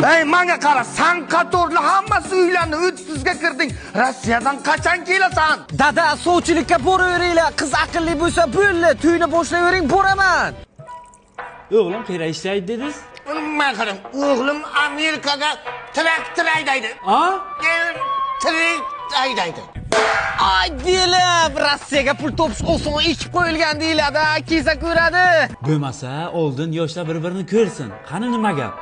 Ey, menga qara, sen qatorli hammasi uylandi, 30 ga kirding. Rossiyadan qachon kelasan? Dada, sovchilikka boraveringlar. Qiz aqlli bo'lsa bo'ldi, to'yni boshlayvering, boraman. O'g'lim qayerda ishlaydi dedingiz? Men qarang, o'g'lim Amerikaga traktor haydaydi. Ha? Traktor haydaydi. Ay dilim, Rossiyaga pul topish oson ekib qo'yilgan deyiladi, kelsa ko'radi. Bo'lmasa, oldin yoshlar bir-birini ko'rsin. Qani nima gap?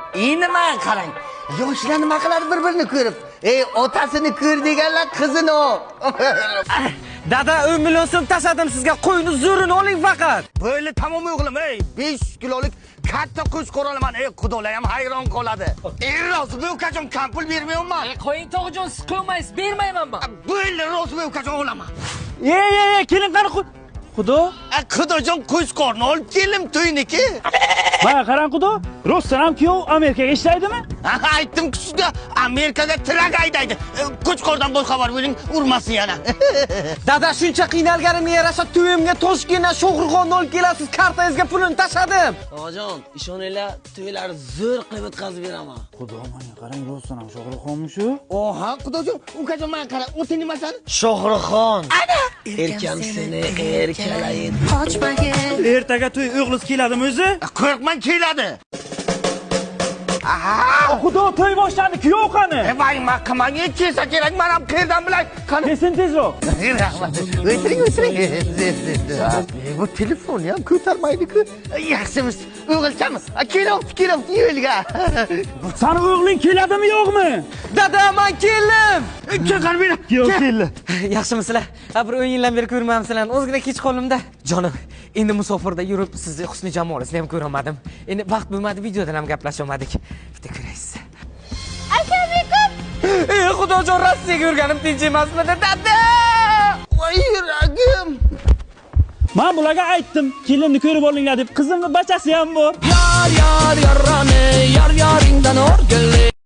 Nima qarang, yoshlar nima qiladi bir-birini ko'rib? Ey, otasini ko'r deganlar qizini ol. Dada, 10 million so'm tashladim sizga, qo'yni zo'rini oling faqat. Böyle tamam o'g'lim, ey, 5 kilolik katta qo'shqor olaman. Ey, xudolar ham hayron qoladi. Ey, rozi bu ukachim kam pul bermayman. Qo'ying tog'jon, siz qo'ymaysiz, bermayman men. Böyle rozi bu ukachim olaman. Kelin qani Xudo? Xudojon qo'shqorni olib kelim to'yniki. Mana qarang Xudo, Rostdan ham kuyov Amerikaga ishlaydimi? Aytdim sizga, Amerikaga trak haydaydi. Qo'shqordan bo'l xabar bering, urmasin yana. Dada, shuncha qiynalganimga yarasha to'yimga Toshkentdan Shohruxonni olib kelasiz, kartangizga pulini tashladim. Tog'jon, ishoninglar, to'ylar zo'r qilib o'tkazib beraman. Xudo, mana qarang, Rostdan ham Shohruxxonmi shu? Oha, xudojon, ukachim men qara, o'ti nimasan? Shohruxxon. Ana! Erkam seni erkalaydi. Ertaga to'y o'g'liz keladimi o'zi? Qo'rqmang keladi. Xudo, to'y boshlandi, kuyov qani? Voy, maqamanga kelsa kerak, men ham qayerdan bilay? Qani? Kesin tezroq. O'tiring. Bu telefonni ham ko'tarmaydi-ku. Yaxshimiz, o'g'ilcham, kelavdi yo'lga. Sani o'g'ling keladimi, yo'qmi? Dada, men keldim. Chiqar meni. Yo'q, keldi. Yaxshimisizlar? Bir 10 yildan beri ko'rmaymizlar. O'zgina kech qoldimda. Jonim, endi musofirda yurib sizni husni jamolingizni ham ko'rolmadim. Endi vaqt bo'lmadi, videodan ham gaplasholmadik. Bitta ko'raysiz. Assalomu Ey xudojon, Rossiyaga yurganim tinch emasmidi, dada? Voy yuragim. Men bularga aytdim, kelinni ko'rib olinglar deb. Qizimning bachasi ham bor. Yar yarimdan o'rgilli.